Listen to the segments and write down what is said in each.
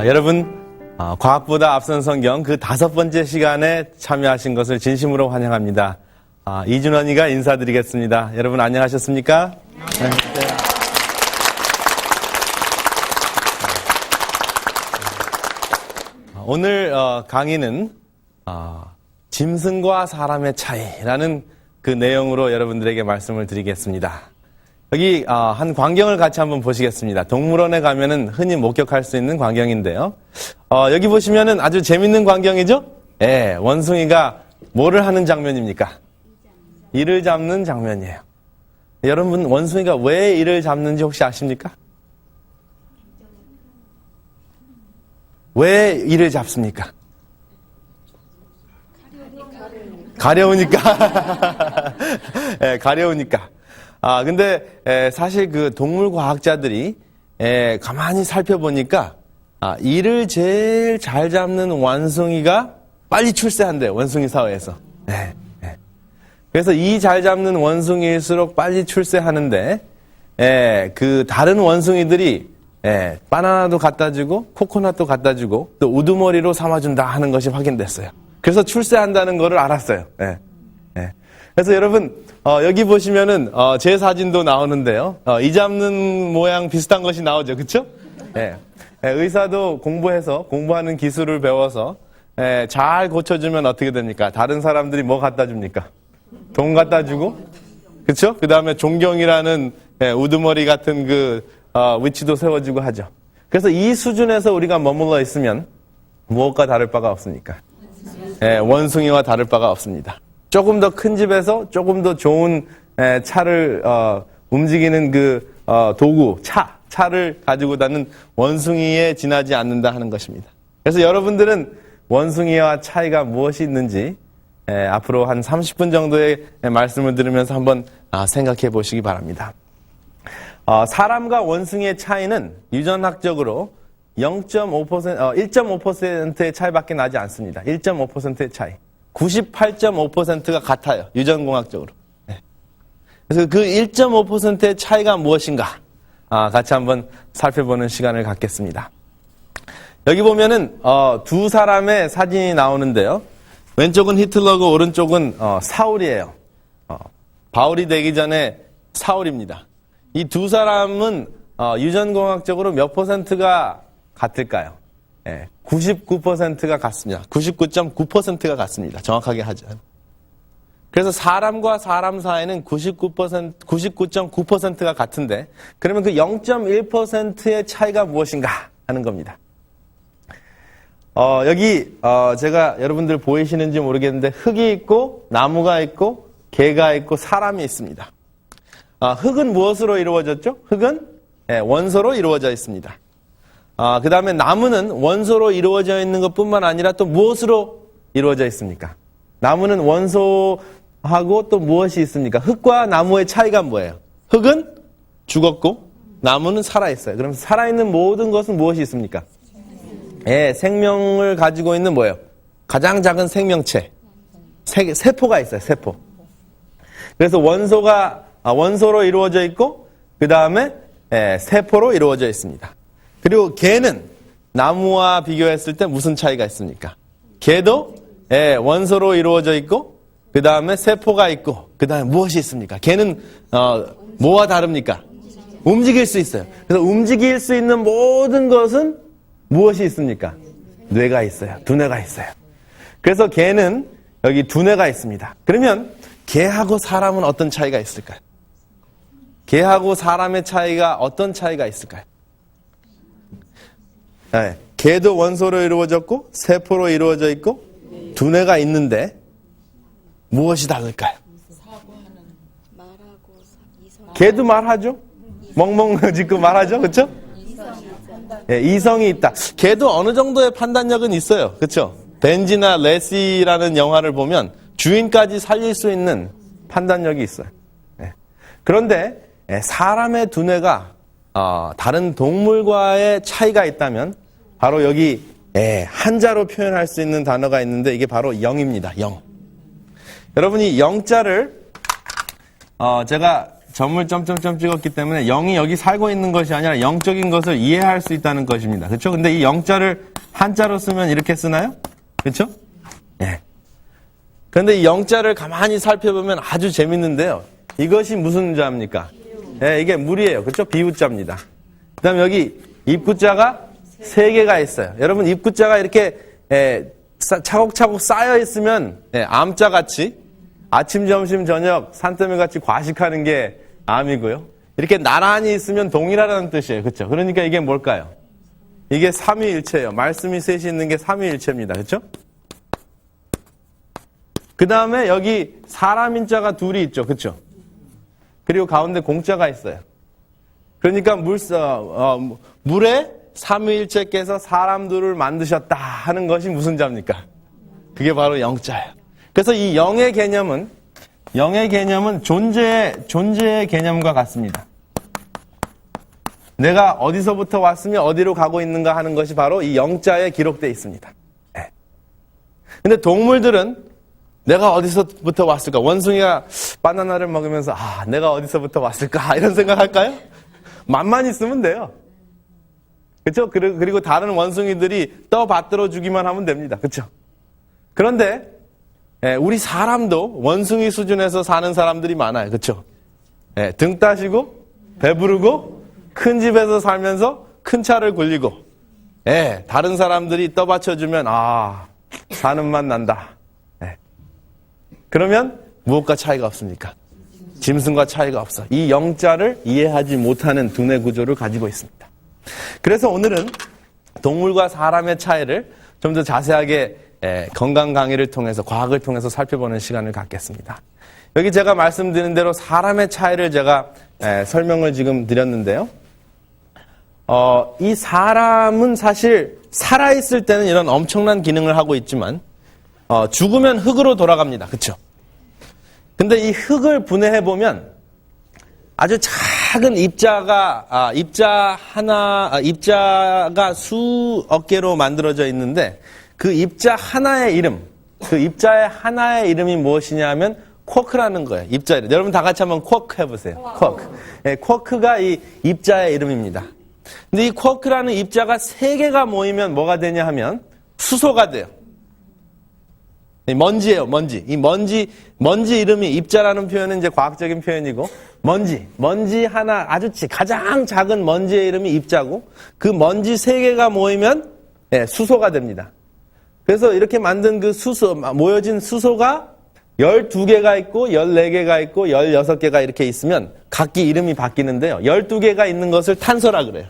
여러분 과학보다 앞선 성경 그 5번째 시간에 참여하신 것을 진심으로 환영합니다. 이준원이가 인사드리겠습니다. 여러분 안녕하셨습니까? 네. 오늘 강의는 짐승과 사람의 차이라는 그 내용으로 여러분들에게 말씀을 드리겠습니다. 여기 한 광경을 같이 한번 보시겠습니다. 동물원에 가면은 흔히 목격할 수 있는 광경인데요. 여기 보시면은 아주 재밌는 광경이죠? 예, 원숭이가 뭐를 하는 장면입니까? 이를 잡는 장면이에요. 여러분, 원숭이가 왜 이를 잡는지 혹시 아십니까? 왜 이를 잡습니까? 가려우니까. 예, 가려우니까. 근데 사실 그 동물 과학자들이 가만히 살펴보니까 이를 제일 잘 잡는 원숭이가 빨리 출세한대요. 원숭이 사회에서. 네. 그래서 이 잘 잡는 원숭이일수록 빨리 출세하는데 그 다른 원숭이들이 바나나도 갖다 주고 코코넛도 갖다 주고 또 우두머리로 삼아준다 하는 것이 확인됐어요. 그래서 출세한다는 거를 알았어요. 그래서 여러분 여기 보시면은 제 사진도 나오는데요. 이 잡는 모양 비슷한 것이 나오죠, 그렇죠? 의사도 공부하는 기술을 배워서 잘 고쳐주면 어떻게 됩니까? 다른 사람들이 뭐 갖다 줍니까? 돈 갖다 주고, 그렇죠? 그 다음에 존경이라는 우두머리 같은 그 위치도 세워주고 하죠. 그래서 이 수준에서 우리가 머물러 있으면 무엇과 다를 바가 없습니까? 원숭이와 다를 바가 없습니다. 조금 더 큰 집에서 조금 더 좋은 차를 움직이는 그 도구, 차를 가지고 다니는 원숭이에 지나지 않는다 하는 것입니다. 그래서 여러분들은 원숭이와 차이가 무엇이 있는지 앞으로 한 30분 정도의 말씀을 들으면서 한번 생각해 보시기 바랍니다. 사람과 원숭이의 차이는 유전학적으로 1.5%의 차이밖에 나지 않습니다. 1.5%의 차이. 98.5%가 같아요. 유전공학적으로. 그래서 그 1.5%의 차이가 무엇인가? 같이 한번 살펴보는 시간을 갖겠습니다. 여기 보면은 두 사람의 사진이 나오는데요. 왼쪽은 히틀러고 오른쪽은 사울이에요. 바울이 되기 전에 사울입니다. 이 두 사람은 유전공학적으로 몇 %가 같을까요? 99%가 같습니다. 99.9%가 같습니다. 정확하게 하죠. 그래서 사람과 사람 사이는 99.9%가 같은데 그러면 그 0.1%의 차이가 무엇인가 하는 겁니다. 여기 제가 여러분들 보이시는지 모르겠는데 흙이 있고 나무가 있고 개가 있고 사람이 있습니다. 흙은 무엇으로 이루어졌죠? 흙은 원소로 이루어져 있습니다. 그 다음에 나무는 원소로 이루어져 있는 것뿐만 아니라 또 무엇으로 이루어져 있습니까? 나무는 원소하고 또 무엇이 있습니까? 흙과 나무의 차이가 뭐예요? 흙은 죽었고 나무는 살아있어요. 그럼 살아있는 모든 것은 무엇이 있습니까? 생명을 가지고 있는 뭐예요? 가장 작은 생명체. 세포가 있어요. 세포. 그래서 원소로 이루어져 있고 그 다음에 세포로 이루어져 있습니다. 그리고 개는 나무와 비교했을 때 무슨 차이가 있습니까? 개도 원소로 이루어져 있고 그 다음에 세포가 있고 그 다음에 무엇이 있습니까? 개는 뭐와 다릅니까? 움직일 수 있어요. 그래서 움직일 수 있는 모든 것은 무엇이 있습니까? 뇌가 있어요. 두뇌가 있어요. 그래서 개는 여기 두뇌가 있습니다. 그러면 개하고 사람은 어떤 차이가 있을까요? 개하고 사람의 차이가 어떤 차이가 있을까요? 개도 원소로 이루어졌고 세포로 이루어져 있고 두뇌가 있는데 무엇이 다를까요? 개도 말하죠? 멍멍 짖고 말하죠? 그렇죠? 이성이 있다. 개도 어느 정도의 판단력은 있어요. 그렇죠? 벤지나 레시라는 영화를 보면 주인까지 살릴 수 있는 판단력이 있어요. 그런데 사람의 두뇌가 다른 동물과의 차이가 있다면 바로 여기 한자로 표현할 수 있는 단어가 있는데 이게 바로 영입니다. 영. 여러분이 영자를 제가 점을 점점점 찍었기 때문에 0이 여기 살고 있는 것이 아니라 영적인 것을 이해할 수 있다는 것입니다. 그렇죠? 근데 이 영자를 한자로 쓰면 이렇게 쓰나요? 그렇죠? 예. 그런데 이 영자를 가만히 살펴보면 아주 재밌는데요. 이것이 무슨 자입니까? 예, 이게 물이에요. 그렇죠? 비우자입니다. 그다음에 여기 입구자가 3개가 있어요. 여러분 입구자가 이렇게 차곡차곡 쌓여 있으면 암자 같이 아침, 점심, 저녁 산더미 같이 과식하는 게 암이고요. 이렇게 나란히 있으면 동일하다는 뜻이에요. 그렇죠? 그러니까 이게 뭘까요? 이게 삼위일체예요. 말씀이 셋이 있는 게 삼위일체입니다. 그렇죠? 그 다음에 여기 사람인자가 둘이 있죠. 그렇죠? 그리고 가운데 공자가 있어요. 그러니까 물에 삼위일체께서 사람들을 만드셨다 하는 것이 무슨 자입니까? 그게 바로 영자예요. 그래서 이 영의 개념은 존재의 개념과 같습니다. 내가 어디서부터 왔으며 어디로 가고 있는가 하는 것이 바로 이 영자에 기록되어 있습니다. 네. 근데 동물들은 내가 어디서부터 왔을까? 원숭이가 바나나를 먹으면서 내가 어디서부터 왔을까? 이런 생각할까요? 맛만 있으면 돼요. 그렇죠? 그리고 다른 원숭이들이 떠받들어 주기만 하면 됩니다. 그렇죠? 그런데 우리 사람도 원숭이 수준에서 사는 사람들이 많아요. 그렇죠? 등 따시고 배부르고 큰 집에서 살면서 큰 차를 굴리고 다른 사람들이 떠받쳐주면 사는 맛 난다. 그러면 무엇과 차이가 없습니까? 짐승과 차이가 없어. 이 영자를 이해하지 못하는 두뇌 구조를 가지고 있습니다. 그래서 오늘은 동물과 사람의 차이를 좀 더 자세하게 건강 강의를 통해서 과학을 통해서 살펴보는 시간을 갖겠습니다. 여기 제가 말씀드린 대로 사람의 차이를 제가 설명을 지금 드렸는데요. 이 사람은 사실 살아있을 때는 이런 엄청난 기능을 하고 있지만 죽으면 흙으로 돌아갑니다. 그렇죠? 근데 이 흙을 분해해보면 아주 작은 입자가 수억 개로 만들어져 있는데 그 입자 하나의 이름, 그 입자의 하나의 이름이 무엇이냐 하면 쿼크라는 거예요. 입자 이름. 여러분 다 같이 한번 쿼크 해보세요. 쿼크. 쿼크가 이 입자의 이름입니다. 근데 이 쿼크라는 입자가 3개가 모이면 뭐가 되냐 하면 수소가 돼요. 먼지예요, 먼지. 이 먼지 이름이 입자라는 표현은 이제 과학적인 표현이고, 먼지 하나, 가장 작은 먼지의 이름이 입자고, 그 먼지 3개가 모이면, 수소가 됩니다. 그래서 이렇게 만든 그 모여진 수소가 12개가 있고, 14개가 있고, 16개가 이렇게 있으면, 각기 이름이 바뀌는데요. 12개가 있는 것을 탄소라 그래요.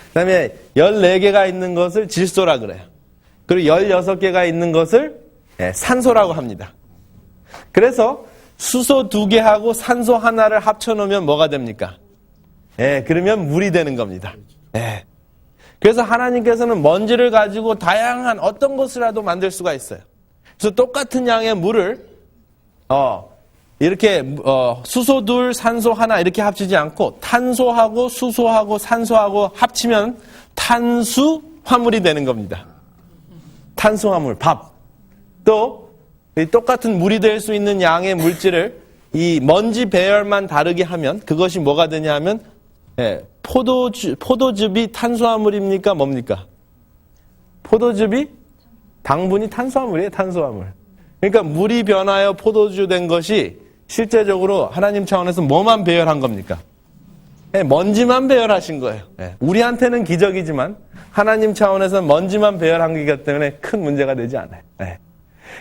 그 다음에 14개가 있는 것을 질소라 그래요. 그리고 16개가 있는 것을 산소라고 합니다. 그래서 수소 2개하고 산소 하나를 합쳐놓으면 뭐가 됩니까? 그러면 물이 되는 겁니다. 그래서 하나님께서는 먼지를 가지고 다양한 어떤 것이라도 만들 수가 있어요. 그래서 똑같은 양의 물을 이렇게 수소 2, 산소 하나 이렇게 합치지 않고 탄소하고 수소하고 산소하고 합치면 탄수화물이 되는 겁니다. 탄수화물, 밥. 또 똑같은 물이 될 수 있는 양의 물질을 이 먼지 배열만 다르게 하면 그것이 뭐가 되냐 하면 포도즙이 탄수화물입니까? 뭡니까? 포도즙이 당분이 탄수화물이에요. 탄수화물. 그러니까 물이 변하여 포도주 된 것이 실제적으로 하나님 차원에서 뭐만 배열한 겁니까? 먼지만 배열하신 거예요. 우리한테는 기적이지만 하나님 차원에서는 먼지만 배열한 거기 때문에 큰 문제가 되지 않아요.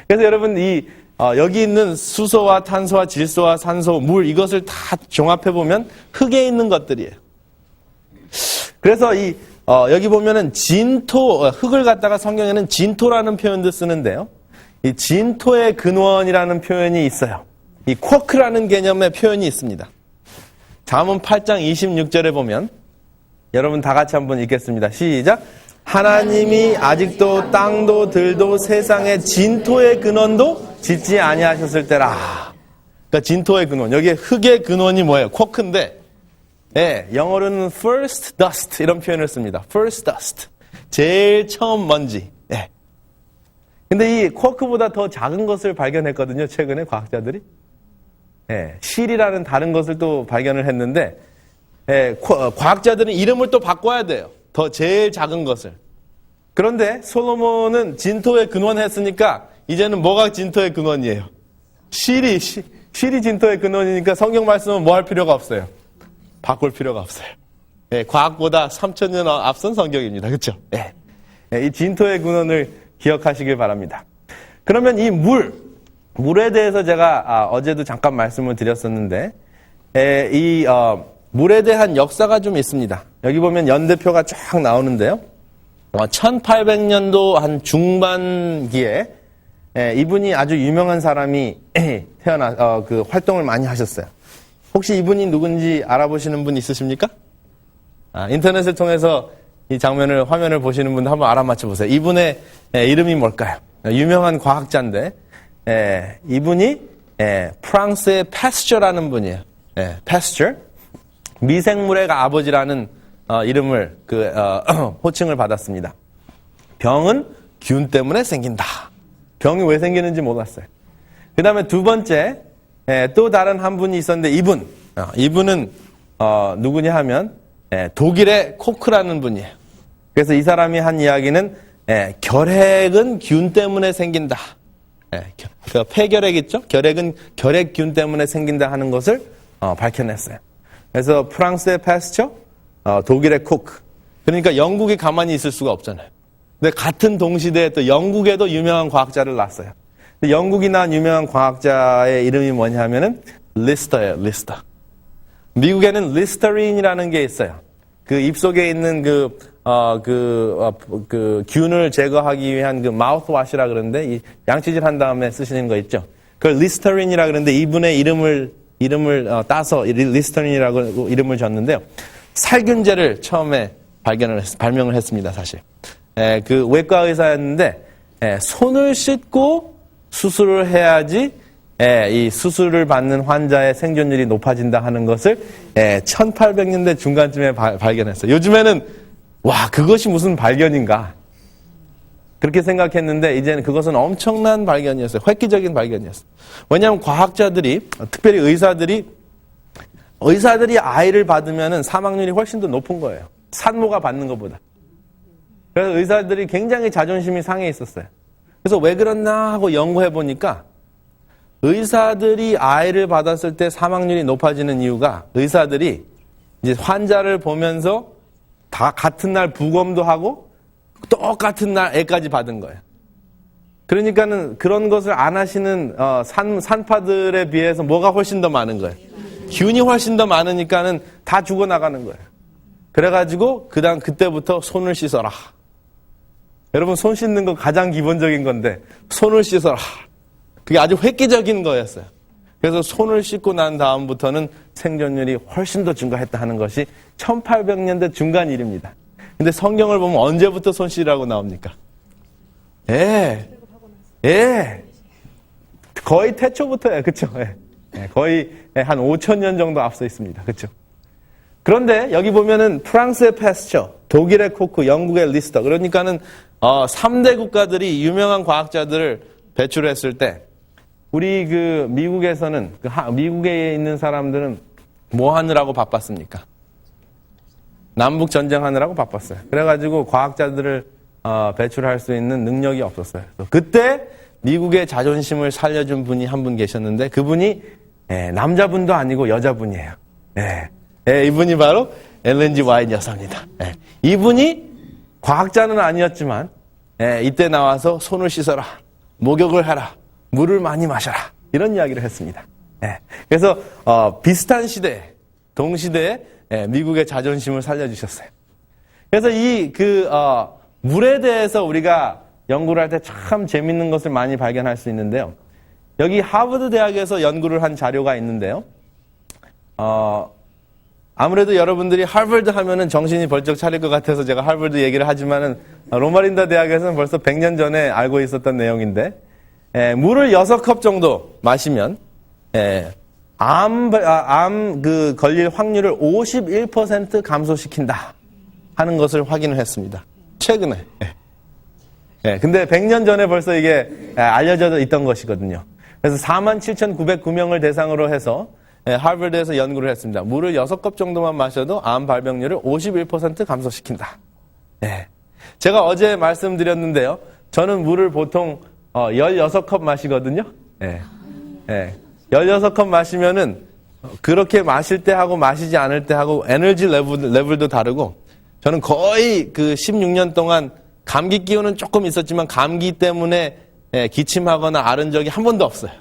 그래서 여러분 여기 있는 수소와 탄소와 질소와 산소, 물 이것을 다 종합해 보면 흙에 있는 것들이에요. 그래서 여기 보면은 진토, 흙을 갖다가 성경에는 진토라는 표현도 쓰는데요. 이 진토의 근원이라는 표현이 있어요. 이 쿼크라는 개념의 표현이 있습니다. 잠언 8장 26절에 보면 여러분 다 같이 한번 읽겠습니다. 시작. 하나님이 아직도 땅도 들도 세상의 진토의 근원도 짓지 아니하셨을 때라. 그러니까 진토의 근원. 여기에 흙의 근원이 뭐예요? 쿼크인데, 영어로는 first dust 이런 표현을 씁니다. first dust. 제일 처음 먼지. 근데 이 쿼크보다 더 작은 것을 발견했거든요. 최근에 과학자들이. 실이라는 다른 것을 또 발견을 했는데, 과학자들은 이름을 또 바꿔야 돼요. 더 제일 작은 것을. 그런데 솔로몬은 진토에 근원했으니까 이제는 뭐가 진토의 근원이에요? 실이 진토의 근원이니까 성경 말씀은 뭐 할 필요가 없어요. 바꿀 필요가 없어요. 과학보다 3,000년 앞선 성경입니다. 그렇죠? 이 진토의 근원을 기억하시길 바랍니다. 그러면 이 물에 대해서 제가 어제도 잠깐 말씀을 드렸었는데, 이 물에 대한 역사가 좀 있습니다. 여기 보면 연대표가 쫙 나오는데요. 1800년도 한 중반기에 이분이 아주 유명한 사람이 그 활동을 많이 하셨어요. 혹시 이분이 누군지 알아보시는 분 있으십니까? 인터넷을 통해서 이 화면을 보시는 분들 한번 알아맞혀 보세요. 이분의 이름이 뭘까요? 유명한 과학자인데, 이분이 프랑스의 패스처라는 분이에요. 패스처. 미생물의 아버지라는 이름을 호칭을 받았습니다. 병은 균 때문에 생긴다. 병이 왜 생기는지 몰랐어요. 그 다음에 두 번째, 또 다른 한 분이 있었는데, 이분은 누구냐 하면 독일의 코크라는 분이에요. 그래서 이 사람이 한 이야기는 결핵은 균 때문에 생긴다. 그 폐결핵 있죠? 결핵균 때문에 생긴다 하는 것을 밝혀냈어요. 그래서 프랑스의 패스처, 독일의 코크. 그러니까 영국이 가만히 있을 수가 없잖아요. 근데 같은 동시대에 또 영국에도 유명한 과학자를 낳았어요. 근데 영국이 낳은 유명한 과학자의 이름이 뭐냐 하면은 리스터예요, 리스터. 미국에는 리스터린이라는 게 있어요. 그 입속에 있는 균을 제거하기 위한 그 마우스워시라 그러는데, 이 양치질 한 다음에 쓰시는 거 있죠? 그걸 리스터린이라 그러는데, 이분의 이름을 따서 리스터린이라고 이름을 줬는데요. 살균제를 처음에 발명을 했습니다, 사실. 그 외과 의사였는데, 손을 씻고 수술을 해야지 이 수술을 받는 환자의 생존율이 높아진다 하는 것을 1800년대 중간쯤에 발견했어요. 요즘에는 와, 그것이 무슨 발견인가 그렇게 생각했는데, 이제는 그것은 엄청난 발견이었어요. 획기적인 발견이었어요. 왜냐하면 과학자들이, 특별히 의사들이 아이를 받으면 사망률이 훨씬 더 높은 거예요. 산모가 받는 것보다. 그래서 의사들이 굉장히 자존심이 상해 있었어요. 그래서 왜 그렇나 하고 연구해 보니까, 의사들이 아이를 받았을 때 사망률이 높아지는 이유가, 의사들이 이제 환자를 보면서 다 같은 날 부검도 하고 똑같은 날 애까지 받은 거예요. 그러니까는 그런 것을 안 하시는 산파들에 비해서 뭐가 훨씬 더 많은 거예요. 균이 훨씬 더 많으니까는 다 죽어나가는 거예요. 그래가지고 그때부터 손을 씻어라. 여러분, 손 씻는 거 가장 기본적인 건데 손을 씻어라. 그게 아주 획기적인 거였어요. 그래서 손을 씻고 난 다음부터는 생존율이 훨씬 더 증가했다 하는 것이 1800년대 중간 일입니다. 근데 성경을 보면 언제부터 손 씻으라고 나옵니까? 거의 태초부터예요. 그렇죠? 거의 한 5,000년 정도 앞서 있습니다. 그렇죠? 그런데 여기 보면은 프랑스의 패스처, 독일의 코크, 영국의 리스터. 그러니까는 3대 국가들이 유명한 과학자들을 배출했을 때, 우리 미국에서는, 미국에 있는 사람들은 뭐 하느라고 바빴습니까? 남북 전쟁하느라고 바빴어요. 그래가지고 과학자들을 배출할 수 있는 능력이 없었어요. 그때 미국의 자존심을 살려준 분이 한 분 계셨는데, 그분이 남자분도 아니고 여자분이에요. 이분이 바로 엘렌 G. 화이트 여사입니다. 이분이 과학자는 아니었지만 이때 나와서 손을 씻어라, 목욕을 하라, 물을 많이 마셔라, 이런 이야기를 했습니다. 그래서 비슷한 시대, 동시대에 미국의 자존심을 살려주셨어요. 그래서 물에 대해서 우리가 연구를 할 때 참 재밌는 것을 많이 발견할 수 있는데요. 여기 하버드 대학에서 연구를 한 자료가 있는데요. 아무래도 여러분들이 하버드 하면은 정신이 벌쩍 차릴 것 같아서 제가 하버드 얘기를 하지만은, 로마린다 대학에서는 벌써 100년 전에 알고 있었던 내용인데, 물을 6컵 정도 마시면 암 걸릴 확률을 51% 감소시킨다 하는 것을 확인을 했습니다. 최근에. 근데 100년 전에 벌써 이게 알려져 있던 것이거든요. 그래서 47,909명을 대상으로 해서 하버드에서 연구를 했습니다. 물을 6컵 정도만 마셔도 암 발병률을 51% 감소시킨다. 네. 제가 어제 말씀드렸는데요. 저는 물을 보통 16컵 마시거든요. 네. 네. 16컵 마시면은 그렇게 마실 때 하고 마시지 않을 때 하고 에너지 레벨도 다르고 저는 거의 그 16년 동안 감기 기운은 조금 있었지만 감기 때문에 기침하거나 앓은 적이 한 번도 없어요.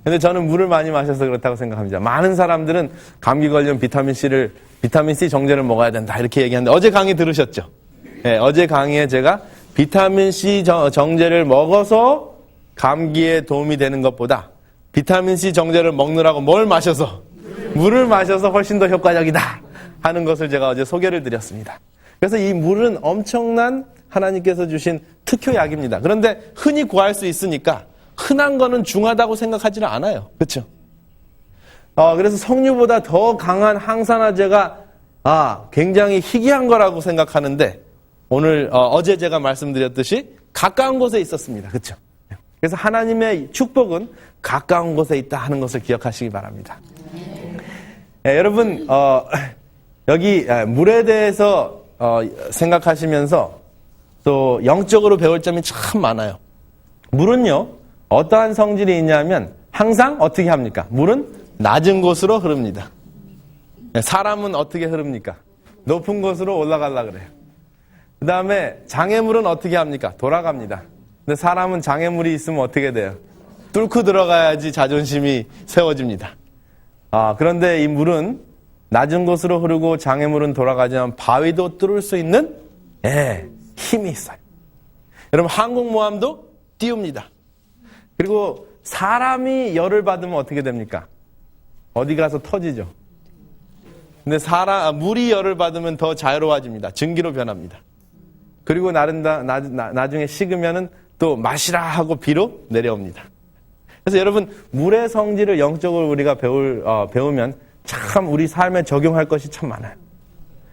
근데 저는 물을 많이 마셔서 그렇다고 생각합니다. 많은 사람들은 감기 걸리면 비타민 C 정제를 먹어야 된다 이렇게 얘기하는데 어제 강의 들으셨죠? 네, 어제 강의에 제가 비타민 C 정제를 먹어서 감기에 도움이 되는 것보다 비타민 C 정제를 먹느라고 뭘 마셔서 물을 마셔서 훨씬 더 효과적이다 하는 것을 제가 어제 소개를 드렸습니다. 그래서 이 물은 엄청난 하나님께서 주신 특효약입니다. 그런데 흔히 구할 수 있으니까 흔한 거는 중하다고 생각하지는 않아요. 그렇죠? 그래서 석류보다 더 강한 항산화제가 굉장히 희귀한 거라고 생각하는데 오늘 어제 제가 말씀드렸듯이 가까운 곳에 있었습니다. 그렇죠? 그래서 하나님의 축복은 가까운 곳에 있다 하는 것을 기억하시기 바랍니다. 여러분 여기 물에 대해서 생각하시면서 또 영적으로 배울 점이 참 많아요. 물은요 어떠한 성질이 있냐면 항상 어떻게 합니까? 물은 낮은 곳으로 흐릅니다. 사람은 어떻게 흐릅니까? 높은 곳으로 올라가려고 그래요. 그 다음에 장애물은 어떻게 합니까? 돌아갑니다. 근데 사람은 장애물이 있으면 어떻게 돼요? 뚫고 들어가야지 자존심이 세워집니다. 그런데 이 물은 낮은 곳으로 흐르고 장애물은 돌아가지만 바위도 뚫을 수 있는 힘이 있어요. 여러분 항공모함도 띄웁니다. 그리고 사람이 열을 받으면 어떻게 됩니까? 어디 가서 터지죠. 근데 물이 열을 받으면 더 자유로워집니다. 증기로 변합니다. 그리고 나중에 식으면은 또 마시라 하고 비로 내려옵니다. 그래서 여러분 물의 성질을 영적으로 우리가 배우면 참 우리 삶에 적용할 것이 참 많아요.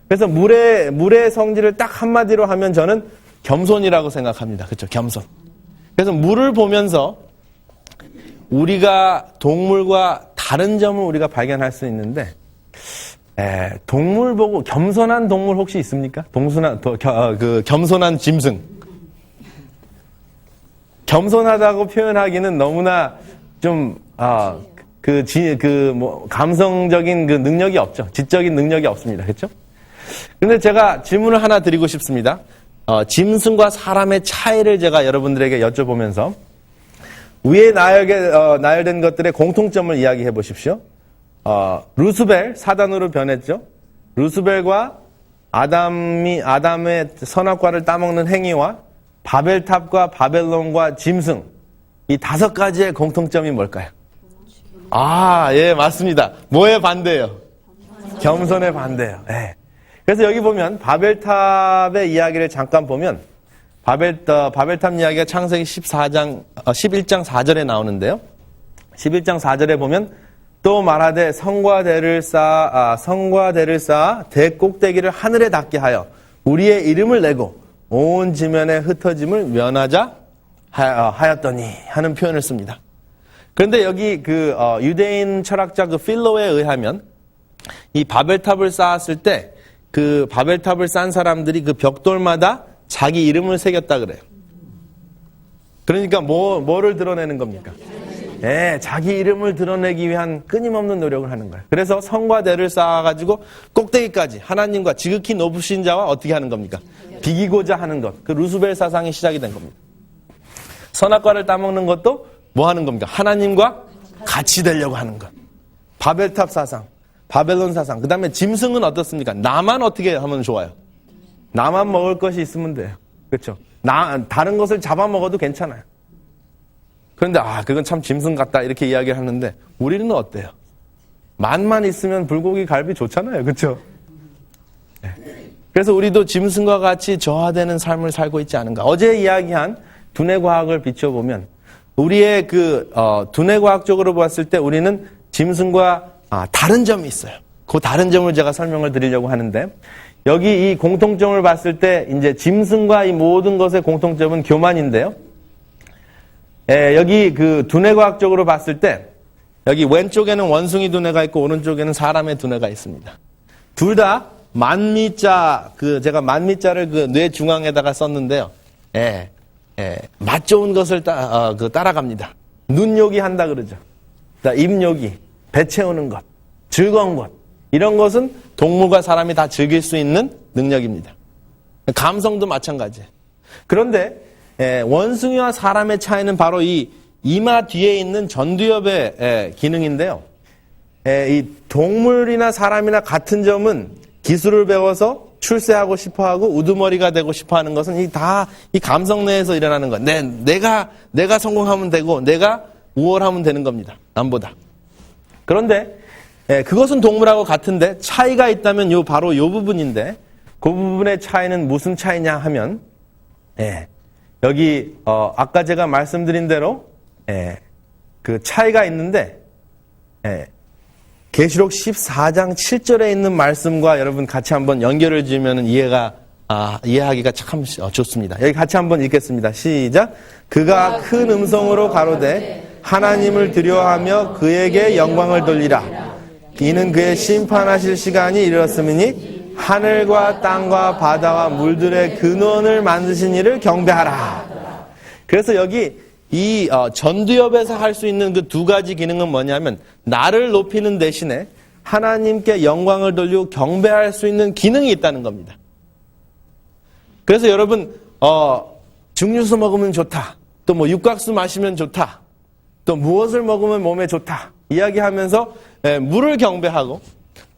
그래서 물의 성질을 딱 한마디로 하면 저는 겸손이라고 생각합니다. 그렇죠? 겸손. 그래서 물을 보면서 우리가 동물과 다른 점을 우리가 발견할 수 있는데 동물 보고 겸손한 동물 혹시 있습니까? 겸손한 짐승. 겸손하다고 표현하기는 너무나 좀 감성적인 그 능력이 없죠. 지적인 능력이 없습니다. 그렇죠? 근데 제가 질문을 하나 드리고 싶습니다. 짐승과 사람의 차이를 제가 여러분들에게 여쭤보면서 위에 나열된 것들의 공통점을 이야기해 보십시오. 루스벨, 사단으로 변했죠. 루스벨과 아담의 선악과를 따먹는 행위와 바벨탑과 바벨론과 짐승, 이 5가지의 공통점이 뭘까요? 예, 맞습니다. 뭐에 반대예요? 겸손에 반대예요. 네. 그래서 여기 보면 바벨탑의 이야기를 잠깐 보면 바벨탑 이야기가 창세기 11장 4절에 나오는데요. 11장 4절에 보면 또 말하되 성과 대를 쌓아 대꼭대기를 하늘에 닿게 하여 우리의 이름을 내고 온 지면에 흩어짐을 면하자 하였더니 하는 표현을 씁니다. 그런데 여기 유대인 철학자 필로에 의하면 이 바벨탑을 쌓았을 때 그 바벨탑을 쌓은 사람들이 그 벽돌마다 자기 이름을 새겼다 그래요. 그러니까 뭐를 드러내는 겁니까? 자기 이름을 드러내기 위한 끊임없는 노력을 하는 거예요. 그래서 성과 대를 쌓아가지고 꼭대기까지 하나님과 지극히 높으신 자와 어떻게 하는 겁니까? 비기고자 하는 것. 그 루스벨 사상이 시작이 된 겁니다. 선악과를 따먹는 것도 뭐 하는 겁니까? 하나님과 같이 되려고 하는 것. 바벨탑 사상, 바벨론 사상. 그 다음에 짐승은 어떻습니까? 나만 어떻게 하면 좋아요? 나만 먹을 것이 있으면 돼요. 그렇죠? 다른 것을 잡아먹어도 괜찮아요. 그런데 그건 참 짐승 같다 이렇게 이야기를 하는데 우리는 어때요? 만만 있으면 불고기 갈비 좋잖아요. 그렇죠? 네. 그래서 우리도 짐승과 같이 저하되는 삶을 살고 있지 않은가. 어제 이야기한 두뇌과학을 비춰보면 우리의 두뇌과학적으로 봤을 때 우리는 짐승과 다른 점이 있어요. 그 다른 점을 제가 설명을 드리려고 하는데 여기 이 공통점을 봤을 때 이제 짐승과 이 모든 것의 공통점은 교만인데요. 여기 그 두뇌과학적으로 봤을 때 여기 왼쪽에는 원숭이 두뇌가 있고 오른쪽에는 사람의 두뇌가 있습니다. 둘 다 만미자, 제가 만미자를 그 뇌 중앙에다가 썼는데요. 맛 좋은 것을 따라갑니다. 눈요기 한다 그러죠. 입요기, 배 채우는 것, 즐거운 것. 이런 것은 동물과 사람이 다 즐길 수 있는 능력입니다. 감성도 마찬가지예요. 그런데 원숭이와 사람의 차이는 바로 이 이마 뒤에 있는 전두엽의 기능인데요. 이 동물이나 사람이나 같은 점은 기술을 배워서 출세하고 싶어하고 우두머리가 되고 싶어하는 것은 다 이 감성 내에서 일어나는 것. 내가 성공하면 되고 내가 우월하면 되는 겁니다. 남보다. 그런데 그것은 동물하고 같은데 차이가 있다면 바로 요 부분인데 그 부분의 차이는 무슨 차이냐 하면 여기 아까 제가 말씀드린 대로 그 차이가 있는데 계시록 14장 7절에 있는 말씀과 여러분 같이 한번 연결을 지으면 이해하기가 참 좋습니다. 여기 같이 한번 읽겠습니다. 시작. 그가 큰 음성으로 가로되 하나님을 두려워하며 그에게 영광을 돌리라. 이는 그의 심판하실 시간이 이르렀음이니 하늘과 땅과 바다와 물들의 근원을 만드신 이를 경배하라. 그래서 여기 이 전두엽에서 할 수 있는 그 두 가지 기능은 뭐냐면 나를 높이는 대신에 하나님께 영광을 돌리고 경배할 수 있는 기능이 있다는 겁니다. 그래서 여러분 증류수 먹으면 좋다. 또 뭐 육각수 마시면 좋다. 또 무엇을 먹으면 몸에 좋다. 이야기하면서 물을 경배하고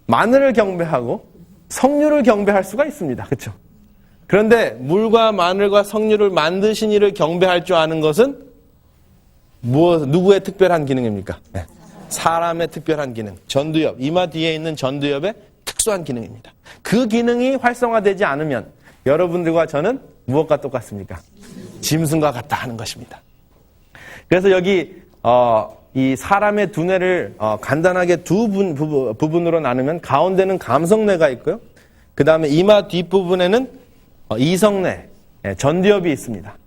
마늘을 경배하고 석류를 경배할 수가 있습니다. 그렇죠? 그런데 물과 마늘과 석류를 만드신 이를 경배할 줄 아는 것은 누구의 특별한 기능입니까? 사람의 특별한 기능. 전두엽, 이마 뒤에 있는 전두엽의 특수한 기능입니다. 그 기능이 활성화되지 않으면 여러분들과 저는 무엇과 똑같습니까? 짐승과 같다 하는 것입니다. 그래서 여기 이 사람의 두뇌를 간단하게 두 부분으로 나누면 가운데는 감성뇌가 있고요. 그 다음에 이마 뒷부분에는 이성뇌, 전두엽이 있습니다.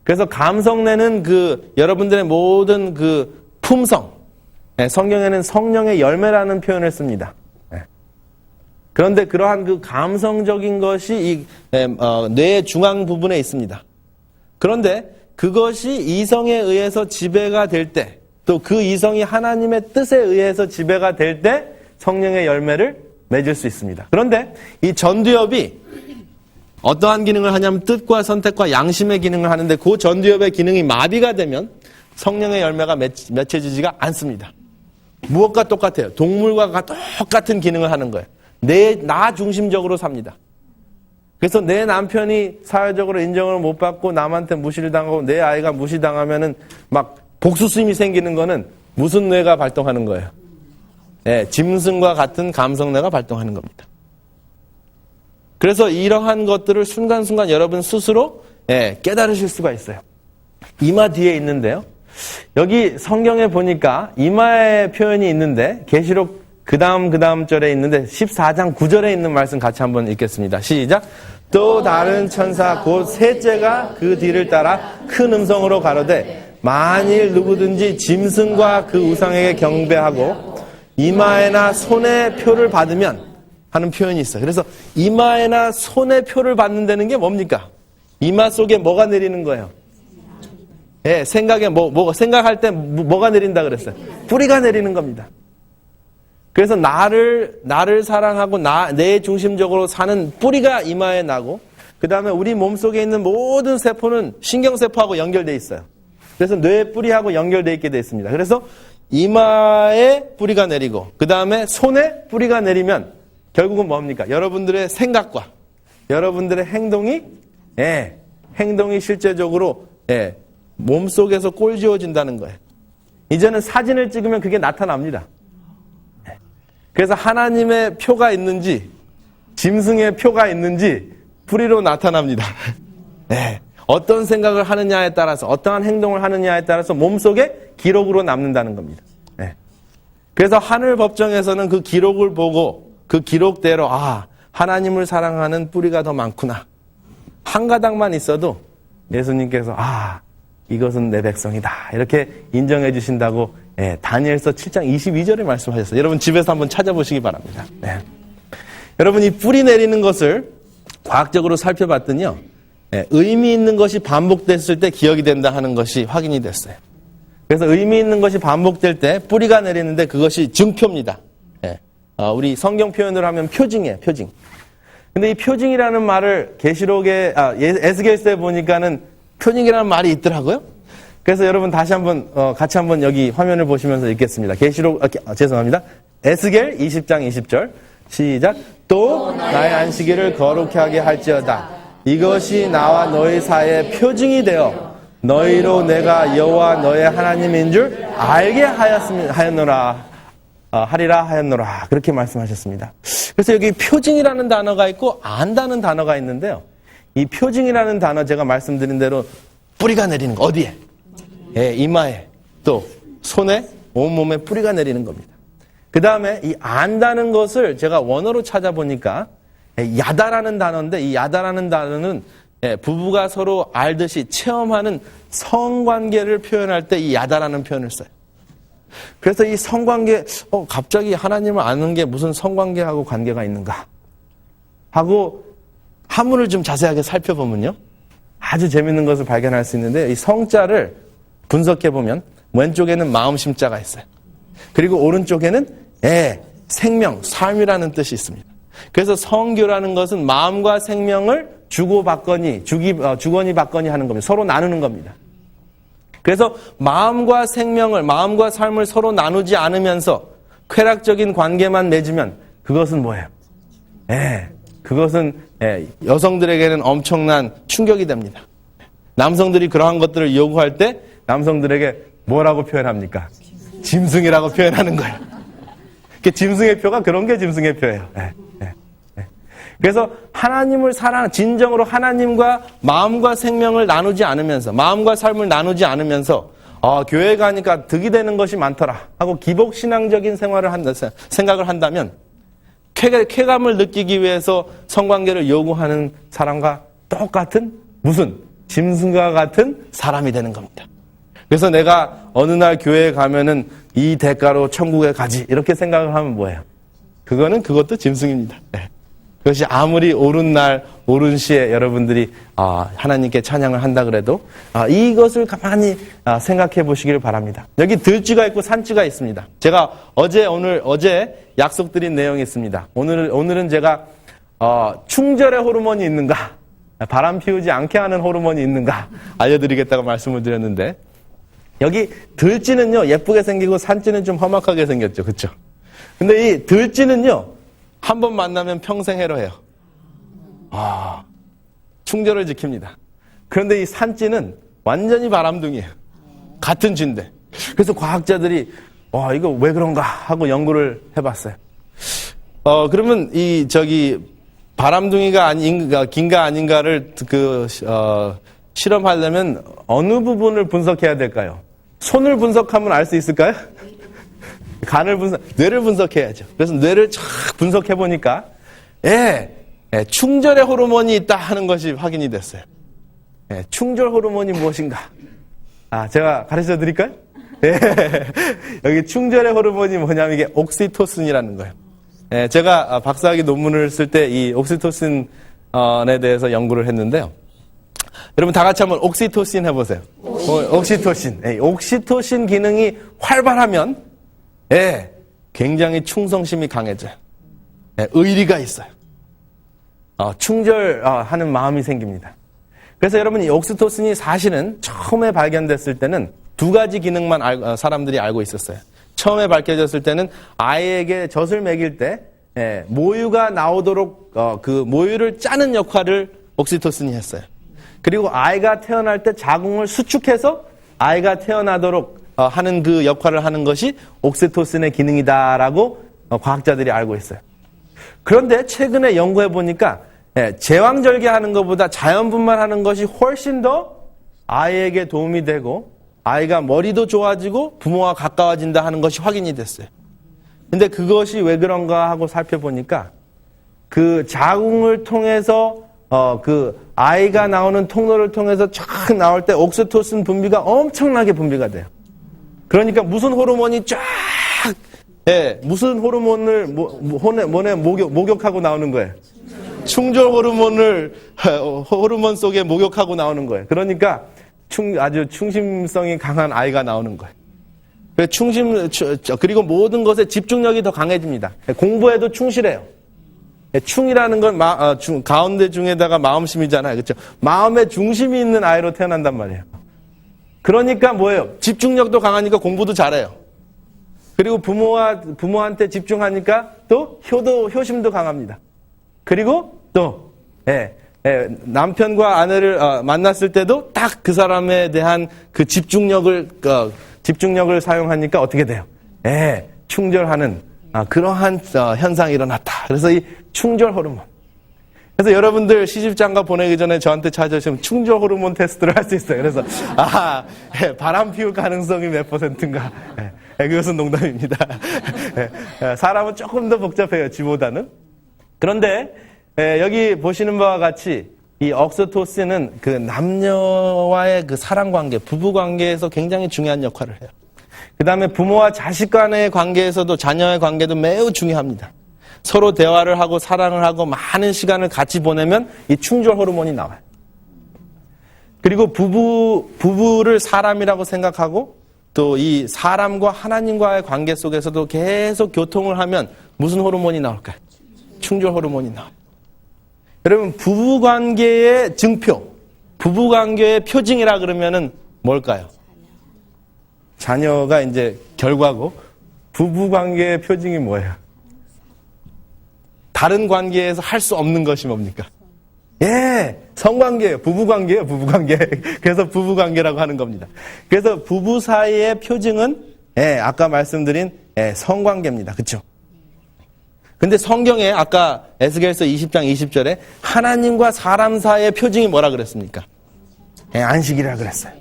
그래서 감성뇌는 여러분들의 모든 품성, 성경에는 성령의 열매라는 표현을 씁니다. 그런데 그러한 그 감성적인 것이 이 뇌의 중앙 부분에 있습니다. 그런데 그것이 이성에 의해서 지배가 될 때, 또 그 이성이 하나님의 뜻에 의해서 지배가 될 때 성령의 열매를 맺을 수 있습니다. 그런데 이 전두엽이 어떠한 기능을 하냐면 뜻과 선택과 양심의 기능을 하는데 그 전두엽의 기능이 마비가 되면 성령의 열매가 맺혀지지가 않습니다. 무엇과 똑같아요? 동물과 똑같은 기능을 하는 거예요. 나 중심적으로 삽니다. 그래서 내 남편이 사회적으로 인정을 못 받고 남한테 무시를 당하고 내 아이가 무시당하면은 막 복수심이 생기는 거는 무슨 뇌가 발동하는 거예요? 짐승과 같은 감성뇌가 발동하는 겁니다. 그래서 이러한 것들을 순간순간 여러분 스스로 깨달으실 수가 있어요. 이마 뒤에 있는데요. 여기 성경에 보니까 이마의 표현이 있는데 계시록 그 다음 절에 있는데 14장 9절에 있는 말씀 같이 한번 읽겠습니다. 시작. 또 다른 천사 곧 셋째가 그 뒤를 따라 큰 음성으로 가로되 만일 누구든지 짐승과 그 우상에게 경배하고 이마에나 손에 표를 받으면 하는 표현이 있어요. 그래서 이마에나 손에 표를 받는다는 게 뭡니까? 이마 속에 뭐가 내리는 거예요? 생각에 생각할 때 뭐가 내린다 그랬어요? 뿌리가 내리는 겁니다. 그래서 나를 사랑하고 내 중심적으로 사는 뿌리가 이마에 나고 그 다음에 우리 몸속에 있는 모든 세포는 신경세포하고 연결되어 있어요. 그래서 뇌의 뿌리하고 연결되어 있게 되어 있습니다. 그래서 이마에 뿌리가 내리고 그 다음에 손에 뿌리가 내리면 결국은 뭡니까? 여러분들의 생각과 여러분들의 행동이 실제적으로 몸속에서 꼴지어진다는 거예요. 이제는 사진을 찍으면 그게 나타납니다. 그래서 하나님의 표가 있는지 짐승의 표가 있는지 뿌리로 나타납니다. 어떤 생각을 하느냐에 따라서 어떠한 행동을 하느냐에 따라서 몸속에 기록으로 남는다는 겁니다. 그래서 하늘 법정에서는 그 기록을 보고 그 기록대로 하나님을 사랑하는 뿌리가 더 많구나. 한 가닥만 있어도 예수님께서 이것은 내 백성이다. 이렇게 인정해 주신다고 다니엘서 7장 22절에 말씀하셨어요. 여러분 집에서 한번 찾아보시기 바랍니다. 네. 여러분 이 뿌리 내리는 것을 과학적으로 살펴봤더니요. 의미 있는 것이 반복됐을 때 기억이 된다 하는 것이 확인이 됐어요. 그래서 의미 있는 것이 반복될 때 뿌리가 내리는데 그것이 증표입니다. 우리 성경 표현으로 하면 표징이에요. 표징. 근데 이 표징이라는 말을 계시록에 에스겔서에 보니까는 표징이라는 말이 있더라고요. 그래서 여러분 다시 한번 같이 한번 여기 화면을 보시면서 읽겠습니다. 계시록 죄송합니다. 에스겔 20장 20절 시작. 또 나의 안식일을 거룩히 하게 할지어다. 이것이 나와 너희 사이의 표징이 되어 너희로 내가 여호와 너의 하나님인 줄 알게 하였노라. 하리라 하였노라. 그렇게 말씀하셨습니다. 그래서 여기 표징이라는 단어가 있고 안다는 단어가 있는데요. 이 표징이라는 단어 제가 말씀드린 대로 뿌리가 내리는 거 어디에? 이마에 또 손에 온몸에 뿌리가 내리는 겁니다. 그 다음에 이 안다는 것을 제가 원어로 찾아보니까 야다라는 단어인데 이 야다라는 단어는 부부가 서로 알듯이 체험하는 성관계를 표현할 때 이 야다라는 표현을 써요. 그래서 이 성관계, 갑자기 하나님을 아는 게 무슨 성관계하고 관계가 있는가 하고 한문을 좀 자세하게 살펴보면요. 아주 재밌는 것을 발견할 수 있는데 이 성자를 분석해보면 왼쪽에는 마음심자가 있어요. 그리고 오른쪽에는 생명, 삶이라는 뜻이 있습니다. 그래서 성교라는 것은 마음과 생명을 주고받거니, 주거니 받거니 하는 겁니다. 서로 나누는 겁니다. 그래서 마음과 생명을, 마음과 삶을 서로 나누지 않으면서 쾌락적인 관계만 맺으면 그것은 뭐예요? 그것은 여성들에게는 엄청난 충격이 됩니다. 남성들이 그러한 것들을 요구할 때 남성들에게 뭐라고 표현합니까? 짐승이라고 표현하는 거예요. 짐승의 표가 그런 게 짐승의 표예요. 그래서 하나님을 진정으로 하나님과 마음과 생명을 나누지 않으면서, 마음과 삶을 나누지 않으면서, 교회 가니까 득이 되는 것이 많더라 하고 기복신앙적인 생각을 한다면, 쾌감을 느끼기 위해서 성관계를 요구하는 사람과 똑같은 무슨 짐승과 같은 사람이 되는 겁니다. 그래서 내가 어느 날 교회에 가면은 이 대가로 천국에 가지 이렇게 생각을 하면 뭐예요? 그것도 짐승입니다. 그것이 아무리 옳은 날, 옳은 시에 여러분들이 하나님께 찬양을 한다 그래도 이것을 가만히 생각해 보시길 바랍니다. 여기 들쥐가 있고 산쥐가 있습니다. 제가 어제 약속드린 내용이 있습니다. 오늘은 제가 충절의 호르몬이 있는가, 바람 피우지 않게 하는 호르몬이 있는가 알려드리겠다고 말씀을 드렸는데 여기 들쥐는요 예쁘게 생기고 산쥐는 좀 험악하게 생겼죠, 그렇죠? 근데 이 들쥐는요 한 번 만나면 평생 해로해요. 충절을 지킵니다. 그런데 이 산쥐는 완전히 바람둥이에요. 같은 쥐인데. 그래서 과학자들이 이거 왜 그런가 하고 연구를 해봤어요. 그러면 바람둥이가 긴가 아닌가를 실험하려면 어느 부분을 분석해야 될까요? 손을 분석하면 알 수 있을까요? 뇌를 분석해야죠. 그래서 뇌를 쫙 분석해보니까, 충절의 호르몬이 있다 하는 것이 확인이 됐어요. 충절 호르몬이 무엇인가? 제가 가르쳐 드릴까요? 여기 충절의 호르몬이 뭐냐면 이게 옥시토신이라는 거예요. 제가 박사학위 논문을 쓸 때 이 옥시토신에 대해서 연구를 했는데요. 여러분 다 같이 한번 옥시토신 해보세요. 옥시토신. 옥시토신 기능이 활발하면 굉장히 충성심이 강해져요. 의리가 있어요. 충절하는 마음이 생깁니다. 그래서 여러분 이 옥시토신이 사실은 처음에 발견됐을 때는 두 가지 기능만 사람들이 알고 있었어요. 처음에 밝혀졌을 때는 아이에게 젖을 먹일 때 모유가 나오도록 그 모유를 짜는 역할을 옥시토신이 했어요. 그리고 아이가 태어날 때 자궁을 수축해서 아이가 태어나도록 하는 그 역할을 하는 것이 옥시토신의 기능이다라고 과학자들이 알고 있어요. 그런데 최근에 연구해 보니까 제왕절개하는 것보다 자연분만하는 것이 훨씬 더 아이에게 도움이 되고 아이가 머리도 좋아지고 부모와 가까워진다 하는 것이 확인이 됐어요. 근데 그것이 왜 그런가 하고 살펴보니까 그 자궁을 통해서 아이가 나오는 통로를 통해서 쫙 나올 때 옥시토신 분비가 엄청나게 분비가 돼요. 그러니까 무슨 호르몬이 쫙, 무슨 호르몬을 목욕하고 나오는 거예요. 충절 호르몬 속에 목욕하고 나오는 거예요. 그러니까 아주 충심성이 강한 아이가 나오는 거예요. 그리고 모든 것에 집중력이 더 강해집니다. 공부에도 충실해요. 충이라는 건 가운데 중에다가 마음심이잖아요. 그렇죠? 마음의 중심이 있는 아이로 태어난단 말이에요. 그러니까 뭐예요? 집중력도 강하니까 공부도 잘해요. 그리고 부모한테 집중하니까 또 효심도 강합니다. 그리고 또 남편과 아내를 만났을 때도 딱 그 사람에 대한 그 집중력을 사용하니까 어떻게 돼요? 충절하는 그러한 현상이 일어났다. 그래서 이 충절 호르몬. 그래서 여러분들 시집장가 보내기 전에 저한테 찾아오시면 충절 호르몬 테스트를 할 수 있어요. 그래서 바람 피울 가능성이 몇 %인가? 그것은 농담입니다. 사람은 조금 더 복잡해요, 지보다는. 그런데 여기 보시는 바와 같이 이 옥시토신은 그 남녀와의 그 사랑 관계, 부부 관계에서 굉장히 중요한 역할을 해요. 그 다음에 부모와 자식 간의 관계에서도 자녀의 관계도 매우 중요합니다. 서로 대화를 하고 사랑을 하고 많은 시간을 같이 보내면 이 충절 호르몬이 나와요. 그리고 부부를 사람이라고 생각하고 또 이 사람과 하나님과의 관계 속에서도 계속 교통을 하면 무슨 호르몬이 나올까요? 충절 호르몬이 나와요. 여러분, 부부관계의 증표, 부부관계의 표징이라 그러면은 뭘까요? 자녀가 이제 결과고, 부부관계의 표징이 뭐예요? 다른 관계에서 할 수 없는 것이 뭡니까? 성관계예요. 부부관계예요, 부부관계. 그래서 부부관계라고 하는 겁니다. 그래서 부부 사이의 표징은, 아까 말씀드린 성관계입니다. 그쵸? 근데 성경에 아까 에스겔서 20장 20절에 하나님과 사람 사이의 표징이 뭐라 그랬습니까? 안식이라 그랬어요.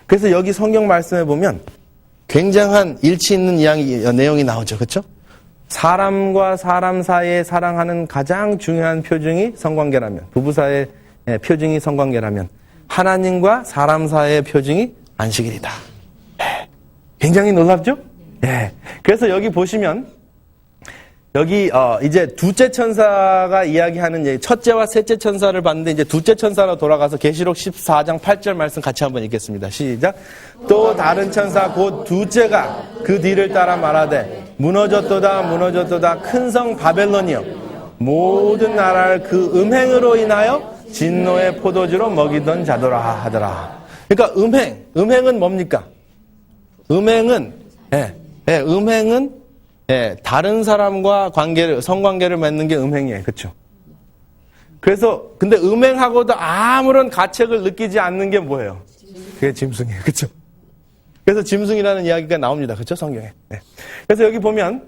그래서 여기 성경 말씀에 보면 굉장한 일치 있는 내용이 나오죠. 그렇죠? 사람과 사람 사이에 사랑하는 가장 중요한 표징이 성관계라면, 부부 사이의 표징이 성관계라면 하나님과 사람 사이의 표징이 안식일이다. 굉장히 놀랍죠? 그래서 여기 보시면 여기 이제 둘째 천사가 이야기하는 첫째와 셋째 천사를 봤는데 이제 둘째 천사로 돌아가서 계시록 14장 8절 말씀 같이 한번 읽겠습니다. 시작. 또 다른 천사 곧 둘째가 그 뒤를 따라 말하되 무너졌도다 무너졌도다 큰 성 바벨론이여 모든 나라를 그 음행으로 인하여 진노의 포도주로 먹이던 자도라 하더라. 그러니까 음행은 뭡니까? 음행은 다른 사람과 성관계를 맺는 게 음행이에요. 그렇죠? 그래서 근데 음행하고도 아무런 가책을 느끼지 않는 게 뭐예요? 그게 짐승이에요. 그렇죠? 그래서 짐승이라는 이야기가 나옵니다. 그렇죠? 성경에. 그래서 여기 보면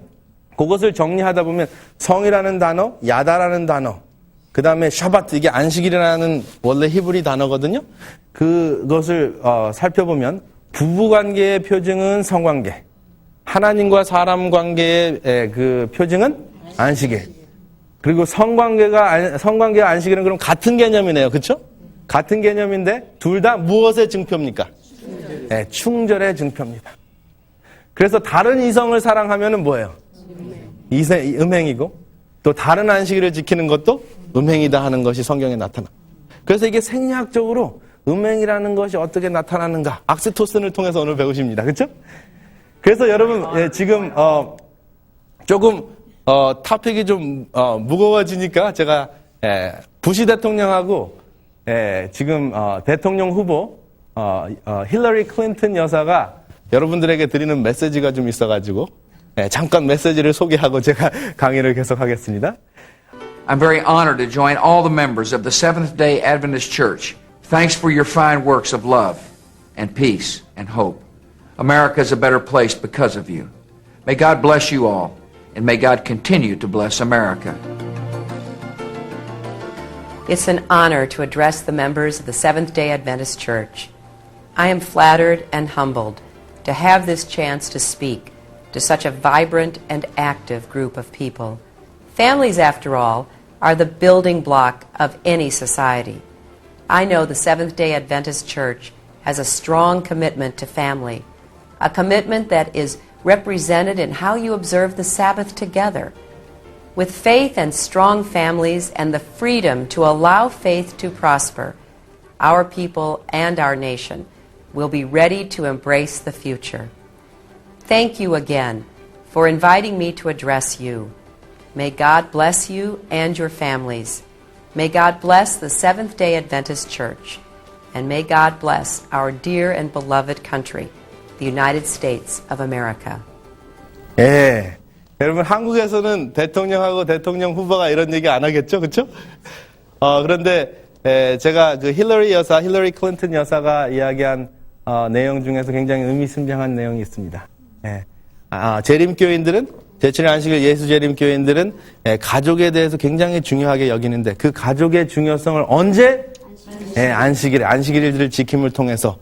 그것을 정리하다 보면 성이라는 단어, 야다라는 단어, 그 다음에 샤바트, 이게 안식일이라는 원래 히브리 단어거든요. 그것을 살펴보면 부부관계의 표징은 성관계, 하나님과 사람 관계의 그 표징은 안식일. 그리고 성관계와 안식일은 그럼 같은 개념이네요. 그렇죠? 같은 개념인데 둘 다 무엇의 증표입니까? 충절의 증표입니다. 그래서 다른 이성을 사랑하면은 뭐예요? 음행이고 또 다른 안식일을 지키는 것도 음행이다 하는 것이 성경에 나타나. 그래서 이게 생리학적으로 음행이라는 것이 어떻게 나타나는가? 옥시토신을 통해서 오늘 배우십니다. 그렇죠? 그래서 여러분 지금 조금 토픽이 좀 무거워지니까 제가 부시 대통령하고 지금 대통령 후보 힐러리 클린턴 여사가 여러분들에게 드리는 메시지가 좀 있어가지고 잠깐 메시지를 소개하고 제가 강의를 계속하겠습니다. I'm very honored to join all the members of the Seventh-day Adventist Church. Thanks for your fine works of love and peace and hope. America is a better place because of you. May God bless you all, and may God continue to bless America. It's an honor to address the members of the Seventh-day Adventist Church. I am flattered and humbled to have this chance to speak to such a vibrant and active group of people. Families, after all, are the building block of any society. I know the Seventh-day Adventist Church has a strong commitment to family, a commitment that is represented in how you observe the Sabbath together. With faith and strong families and the freedom to allow faith to prosper, our people and our nation will be ready to embrace the future. Thank you again for inviting me to address you. May God bless you and your families. May God bless the Seventh-day Adventist Church. And may God bless our dear and beloved country, the United States of America. 예. 여러분, 한국에서는 대통령하고 대통령 후보가 이런 얘기 안 하겠죠? 그쵸? 그런데, 제가 그 힐러리 클린턴 여사가 이야기한, 내용 중에서 굉장히 의미심장한 내용이 있습니다. 예. 재림교인들은, 제7일 안식일 예수 재림교인들은, 가족에 대해서 굉장히 중요하게 여기는데, 그 가족의 중요성을 언제? 안식일들을 지킴을 통해서,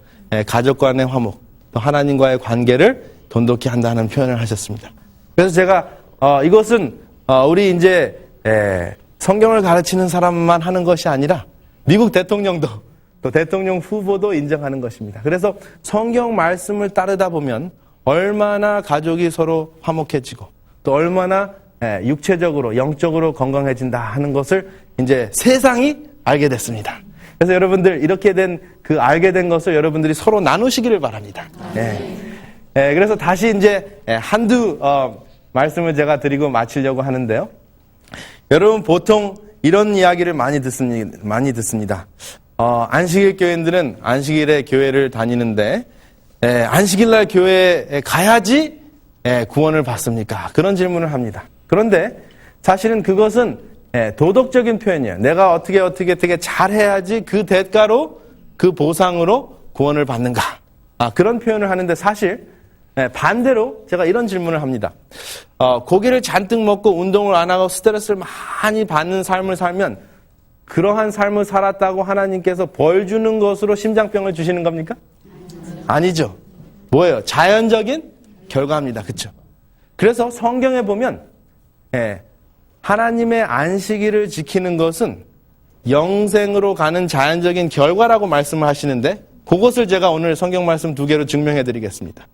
가족 간의 화목, 또 하나님과의 관계를 돈독히 한다는 표현을 하셨습니다. 그래서 제가 이것은 우리 이제 성경을 가르치는 사람만 하는 것이 아니라 미국 대통령도 또 대통령 후보도 인정하는 것입니다. 그래서 성경 말씀을 따르다 보면 얼마나 가족이 서로 화목해지고 또 얼마나 육체적으로 영적으로 건강해진다 하는 것을 이제 세상이 알게 됐습니다. 그래서 여러분들 이렇게 알게 된 것을 여러분들이 서로 나누시기를 바랍니다. 그래서 다시 이제 한두 말씀을 제가 드리고 마치려고 하는데요. 여러분 보통 이런 이야기를 많이 듣습니다. 안식일 교인들은 안식일에 교회를 다니는데 안식일날 교회에 가야지 구원을 받습니까? 그런 질문을 합니다. 그런데 사실은 그것은 도덕적인 표현이에요. 내가 어떻게 잘해야지 그 대가로 그 보상으로 구원을 받는가? 그런 표현을 하는데 사실 반대로 제가 이런 질문을 합니다. 고기를 잔뜩 먹고 운동을 안 하고 스트레스를 많이 받는 삶을 살면 그러한 삶을 살았다고 하나님께서 벌 주는 것으로 심장병을 주시는 겁니까? 아니죠. 뭐예요? 자연적인 결과입니다. 그렇죠? 그래서 성경에 보면 하나님의 안식일을 지키는 것은 영생으로 가는 자연적인 결과라고 말씀을 하시는데 그것을 제가 오늘 성경 말씀 2개로 증명해 드리겠습니다.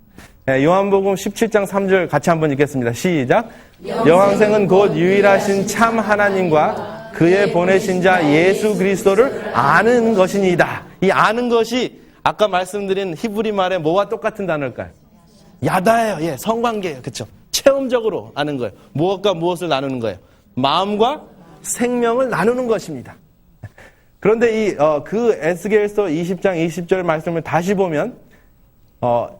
요한복음 17장 3절 같이 한번 읽겠습니다. 시작. 영생은 곧 유일하신 참 하나님과 그의 보내신 자 예수 그리스도를 아는 것이니이다. 이 아는 것이 아까 말씀드린 히브리 말에 뭐와 똑같은 단어일까요? 야다예요. 성관계예요. 그렇죠? 체험적으로 아는 거예요. 무엇과 무엇을 나누는 거예요? 마음과 생명을 나누는 것입니다. 그런데 그 에스겔서 20장 20절 말씀을 다시 보면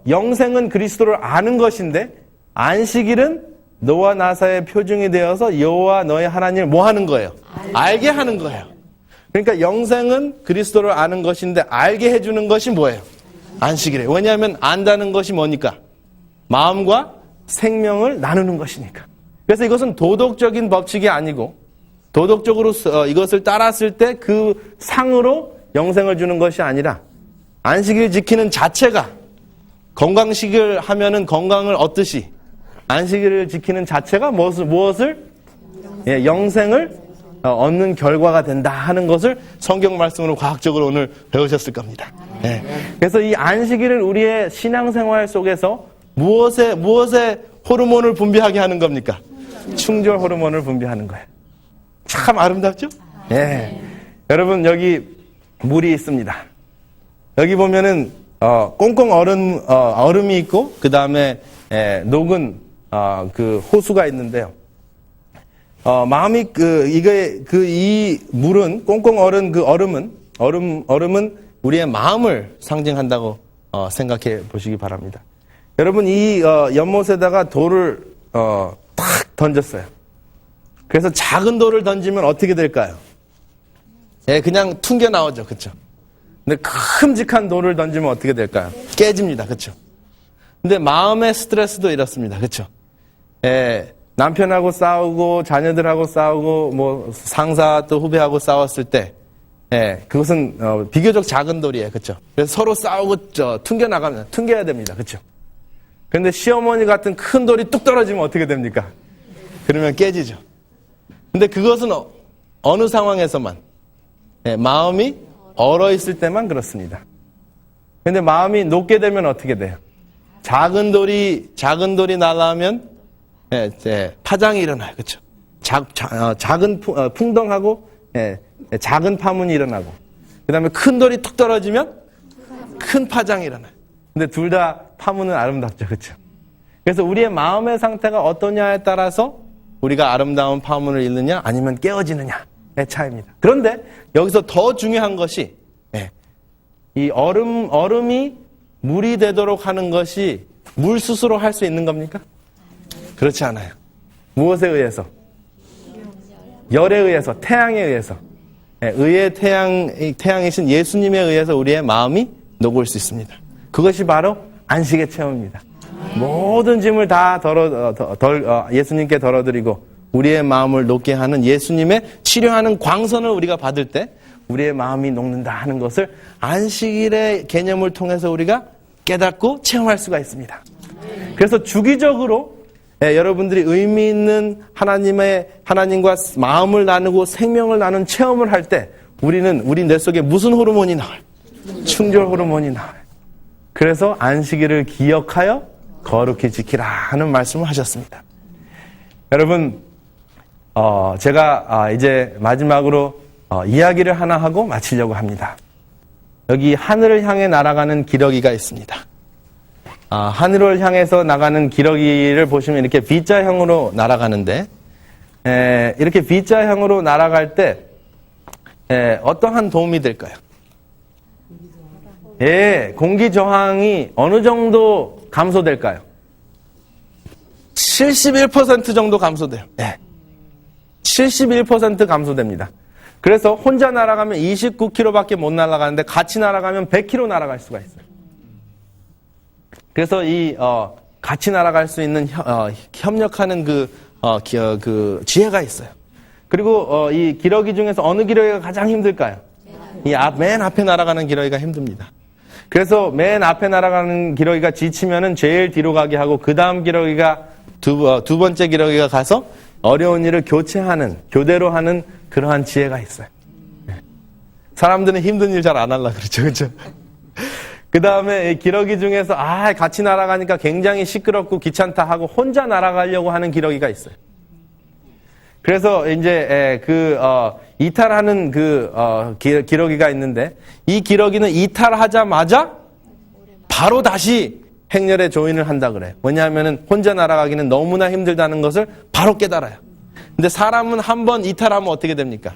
영생은 그리스도를 아는 것인데 안식일은 너와 나 사이의 표징이 되어서 여호와 너의 하나님을 뭐 하는 거예요? 알게 하는 거예요. 그러니까 영생은 그리스도를 아는 것인데 알게 해주는 것이 뭐예요? 안식일이에요. 왜냐하면 안다는 것이 뭐니까? 마음과 생명을 나누는 것이니까. 그래서 이것은 도덕적인 법칙이 아니고 도덕적으로 이것을 따랐을 때 그 상으로 영생을 주는 것이 아니라 안식일 지키는 자체가 건강식을 하면은 건강을 얻듯이 안식일을 지키는 자체가 무엇을? 영생을 얻는 결과가 된다 하는 것을 성경 말씀으로 과학적으로 오늘 배우셨을 겁니다. 그래서 이 안식일을 우리의 신앙생활 속에서 무엇에 호르몬을 분비하게 하는 겁니까? 충절 호르몬을 분비하는 거예요. 참 아름답죠? 여러분 여기 물이 있습니다. 여기 보면은 꽁꽁 얼음이 있고 그 다음에 녹은 그 호수가 있는데요. 마음이 이 물은 꽁꽁 얼은 그 얼음은 우리의 마음을 상징한다고 생각해 보시기 바랍니다. 여러분 이 연못에다가 돌을 탁 던졌어요. 그래서 작은 돌을 던지면 어떻게 될까요? 그냥 퉁겨 나오죠, 그렇죠? 근데 큼직한 돌을 던지면 어떻게 될까요? 깨집니다, 그렇죠? 근데 마음의 스트레스도 이렇습니다, 그렇죠? 남편하고 싸우고 자녀들하고 싸우고 뭐 상사 또 후배하고 싸웠을 때, 그것은 비교적 작은 돌이에요, 그렇죠? 그래서 서로 싸우고 퉁겨야 됩니다, 그렇죠? 그런데 시어머니 같은 큰 돌이 뚝 떨어지면 어떻게 됩니까? 그러면 깨지죠. 근데 그것은 어느 상황에서만? 마음이 얼어 있을 때만 그렇습니다. 근데 마음이 녹게 되면 어떻게 돼요? 작은 돌이 날아오면 파장이 일어나요. 그렇죠? 작은 풍덩하고 작은 파문이 일어나고, 그다음에 큰 돌이 툭 떨어지면 큰 파장이 일어나요. 근데 둘 다 파문은 아름답죠. 그렇죠? 그래서 우리의 마음의 상태가 어떠냐에 따라서 우리가 아름다운 파문을 잃느냐 아니면 깨어지느냐의 차이입니다. 그런데 여기서 더 중요한 것이 이 얼음이 물이 되도록 하는 것이 물 스스로 할 수 있는 겁니까? 그렇지 않아요. 무엇에 의해서? 열에 의해서, 태양에 의해서. 의의 태양이신 예수님에 의해서 우리의 마음이 녹을 수 있습니다. 그것이 바로 안식의 체험입니다. 모든 짐을 다 예수님께 덜어드리고 우리의 마음을 녹게 하는 예수님의 치료하는 광선을 우리가 받을 때 우리의 마음이 녹는다 하는 것을 안식일의 개념을 통해서 우리가 깨닫고 체험할 수가 있습니다. 그래서 주기적으로 여러분들이 의미 있는 하나님과 마음을 나누고 생명을 나눈 체험을 할 때 우리 뇌 속에 무슨 호르몬이 나와요? 충절 호르몬이 나와요. 그래서 안식일을 기억하여 거룩히 지키라 하는 말씀을 하셨습니다. 여러분, 제가 이제 마지막으로 이야기를 하나 하고 마치려고 합니다. 여기 하늘을 향해 날아가는 기러기가 있습니다. 하늘을 향해서 나가는 기러기를 보시면 이렇게 V자형으로 날아가는데, 이렇게 V자형으로 날아갈 때 어떠한 도움이 될까요? 공기 저항이 어느 정도 감소될까요? 71% 정도 감소돼요. 71% 감소됩니다. 그래서 혼자 날아가면 29km밖에 못 날아가는데 같이 날아가면 100km 날아갈 수가 있어요. 그래서 같이 날아갈 수 있는 협력하는 그 지혜가 있어요. 그리고 이 기러기 중에서 어느 기러기가 가장 힘들까요? 맨 앞에 날아가는 기러기가 힘듭니다. 그래서 맨 앞에 날아가는 기러기가 지치면은 제일 뒤로 가게 하고 그 다음 기러기가 두 번째 기러기가 가서 어려운 일을 교대로 하는 그러한 지혜가 있어요. 사람들은 힘든 일 잘 안 하려고 그러죠. 그렇죠? 그 다음에 기러기 중에서 같이 날아가니까 굉장히 시끄럽고 귀찮다 하고 혼자 날아가려고 하는 기러기가 있어요. 그래서 이제 이탈하는 기러기가 있는데 이 기러기는 이탈하자마자 바로 다시 행렬에 조인을 한다 그래요. 왜냐하면 혼자 날아가기는 너무나 힘들다는 것을 바로 깨달아요. 근데 사람은 한번 이탈하면 어떻게 됩니까?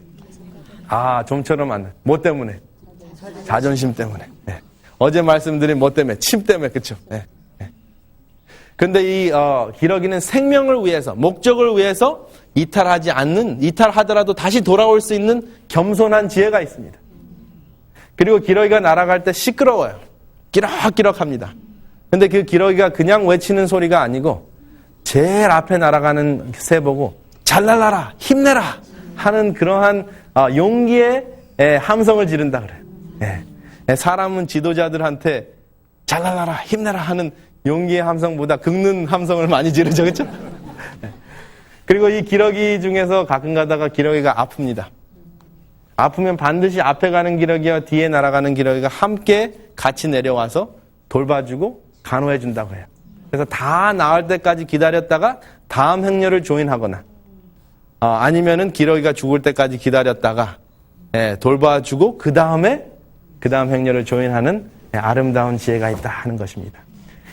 좀처럼 안 돼. 뭐 때문에? 자존심 때문에. 어제 말씀드린 뭐 때문에? 침 때문에. 그렇죠? 근데 이 기러기는 생명을 위해서, 목적을 위해서 이탈하더라도 다시 돌아올 수 있는 겸손한 지혜가 있습니다. 그리고 기러기가 날아갈 때 시끄러워요. 끼럭끼럭합니다. 근데 그 기러기가 그냥 외치는 소리가 아니고 제일 앞에 날아가는 새 보고 잘 날아라, 힘내라 하는 그러한 용기의 함성을 지른다 그래요. 사람은 지도자들한테 잘 날아라, 힘내라 하는 용기의 함성보다 긁는 함성을 많이 지르죠. 그렇죠? 그리고 이 기러기 중에서 가끔 가다가 기러기가 아픕니다. 아프면 반드시 앞에 가는 기러기와 뒤에 날아가는 기러기가 함께 같이 내려와서 돌봐주고 간호해준다고 해요. 그래서 다 나을 때까지 기다렸다가 다음 행렬을 조인하거나 아니면은 기러기가 죽을 때까지 기다렸다가 돌봐주고 그 다음 행렬을 조인하는 아름다운 지혜가 있다 하는 것입니다.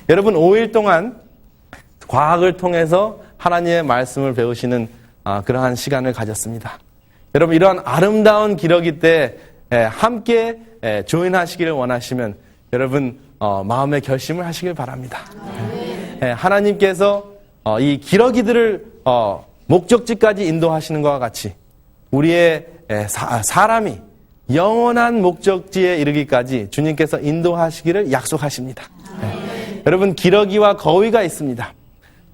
여러분 5일 동안 과학을 통해서 하나님의 말씀을 배우시는 그러한 시간을 가졌습니다. 여러분 이러한 아름다운 기러기 때 함께 조인하시기를 원하시면 여러분 마음의 결심을 하시길 바랍니다. 하나님께서 이 기러기들을 목적지까지 인도하시는 것과 같이 우리의 사람이 영원한 목적지에 이르기까지 주님께서 인도하시기를 약속하십니다. 여러분 기러기와 거위가 있습니다.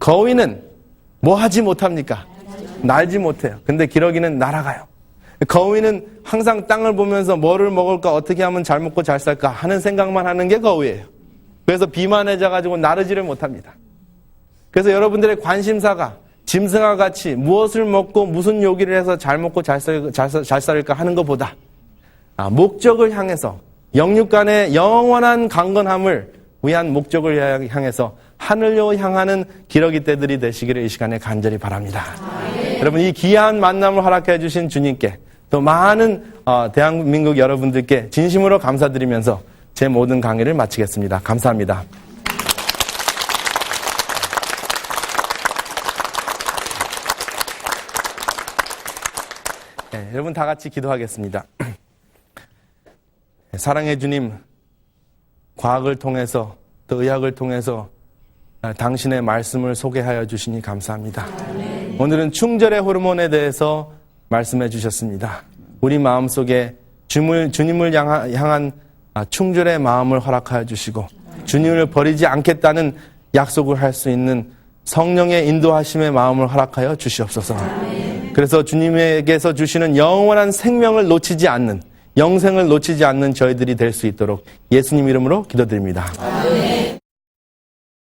거위는 뭐 하지 못합니까? 날지 못해요. 근데 기러기는 날아가요. 거위는 항상 땅을 보면서 뭐를 먹을까, 어떻게 하면 잘 먹고 잘 살까 하는 생각만 하는 게 거위예요. 그래서 비만해져가지고 나르지를 못합니다. 그래서 여러분들의 관심사가 짐승과 같이 무엇을 먹고 무슨 요기를 해서 잘 먹고 잘 살까 하는 것보다 목적을 향해서 영육 간의 영원한 강건함을 위한 목적을 향해서 하늘로 향하는 기러기 떼들이 되시기를 이 시간에 간절히 바랍니다. 여러분, 이 귀한 만남을 허락해 주신 주님께 또 많은 대한민국 여러분들께 진심으로 감사드리면서 제 모든 강의를 마치겠습니다. 감사합니다. 네, 여러분 다 같이 기도하겠습니다. 사랑의 주님, 과학을 통해서 또 의학을 통해서 당신의 말씀을 소개하여 주시니 감사합니다. 오늘은 충절의 호르몬에 대해서 말씀해 주셨습니다. 우리 마음속에 주님을 향한 충절의 마음을 허락하여 주시고 주님을 버리지 않겠다는 약속을 할 수 있는 성령의 인도하심의 마음을 허락하여 주시옵소서. 그래서 주님에게서 주시는 영원한 생명을 놓치지 않는, 영생을 놓치지 않는 저희들이 될 수 있도록 예수님 이름으로 기도드립니다.